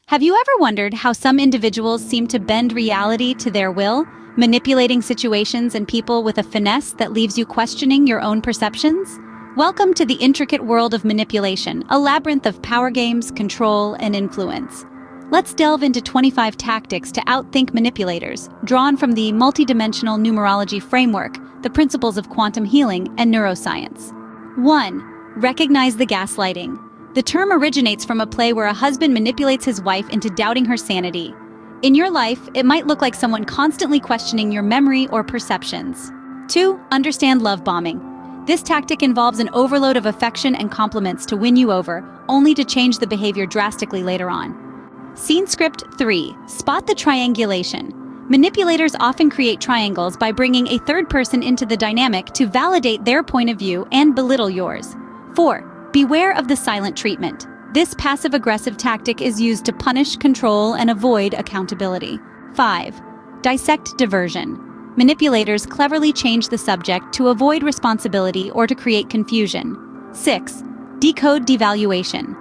Have you ever wondered how some individuals seem to bend reality to their will, manipulating situations and people with a finesse that leaves you questioning your own perceptions? Welcome to the intricate world of manipulation, a labyrinth of power games, control, and influence. Let's delve into 25 tactics to outthink manipulators, drawn from the multidimensional numerology framework, the principles of quantum healing, and neuroscience. 1. Recognize the gaslighting. The term originates from a play where a husband manipulates his wife into doubting her sanity. In your life, it might look like someone constantly questioning your memory or perceptions. 2. Understand love bombing. This tactic involves an overload of affection and compliments to win you over, only to change the behavior drastically later on. Scene script 3. Spot the triangulation. Manipulators often create triangles by bringing a third person into the dynamic to validate their point of view and belittle yours. 4. Beware of the silent treatment. This passive-aggressive tactic is used to punish, control, and avoid accountability. 5. Dissect diversion. Manipulators cleverly change the subject to avoid responsibility or to create confusion. 6. Decode devaluation.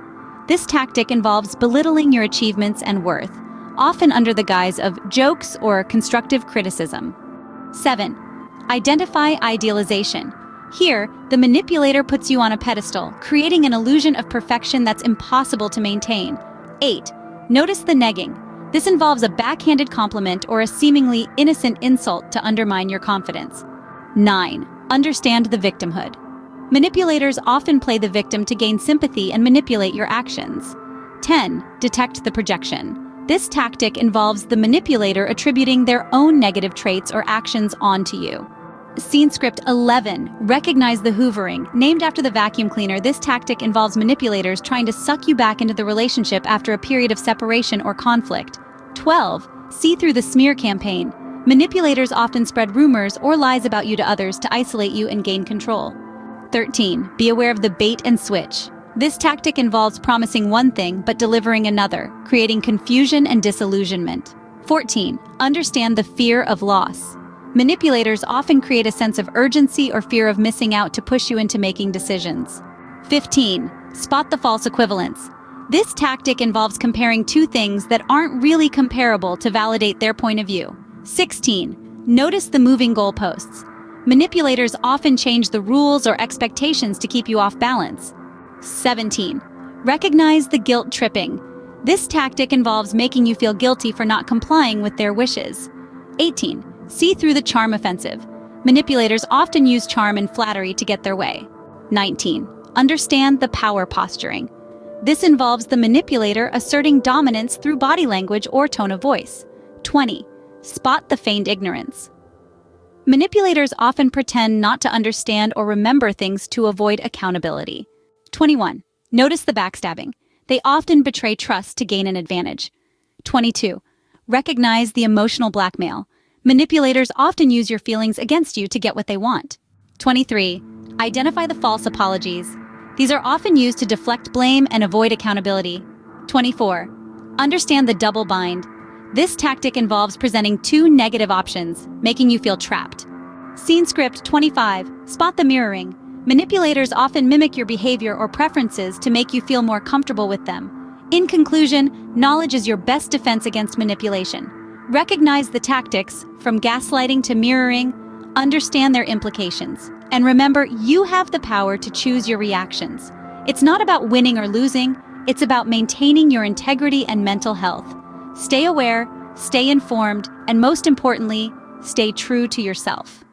This tactic involves belittling your achievements and worth, often under the guise of jokes or constructive criticism. 7. Identify idealization. Here, the manipulator puts you on a pedestal, creating an illusion of perfection that's impossible to maintain. 8. Notice the negging. This involves a backhanded compliment or a seemingly innocent insult to undermine your confidence. 9. Understand the victimhood. Manipulators often play the victim to gain sympathy and manipulate your actions. 10. Detect the projection. This tactic involves the manipulator attributing their own negative traits or actions onto you. Scene script 11. Recognize the hoovering. Named after the vacuum cleaner, this tactic involves manipulators trying to suck you back into the relationship after a period of separation or conflict. 12. See through the smear campaign. Manipulators often spread rumors or lies about you to others to isolate you and gain control. 13. Be aware of the bait and switch. This tactic involves promising one thing but delivering another, creating confusion and disillusionment. 14. Understand the fear of loss. Manipulators often create a sense of urgency or fear of missing out to push you into making decisions. 15. Spot the false equivalence. This tactic involves comparing two things that aren't really comparable to validate their point of view. 16. Notice the moving goalposts. Manipulators often change the rules or expectations to keep you off balance. 17. Recognize the guilt tripping. This tactic involves making you feel guilty for not complying with their wishes. 18. See through the charm offensive. Manipulators often use charm and flattery to get their way. 19. Understand the power posturing. This involves the manipulator asserting dominance through body language or tone of voice. 20. Spot the feigned ignorance. Manipulators often pretend not to understand or remember things to avoid accountability. 21. Notice the backstabbing. They often betray trust to gain an advantage. 22. Recognize the emotional blackmail. Manipulators often use your feelings against you to get what they want. 23. Identify the false apologies. These are often used to deflect blame and avoid accountability. 24. Understand the double bind. This tactic involves presenting two negative options, making you feel trapped. Scene script 25. Spot the mirroring. Manipulators often mimic your behavior or preferences to make you feel more comfortable with them. In conclusion, knowledge is your best defense against manipulation. Recognize the tactics, from gaslighting to mirroring, understand their implications, and remember, you have the power to choose your reactions. It's not about winning or losing, it's about maintaining your integrity and mental health. Stay aware, stay informed, and most importantly, stay true to yourself.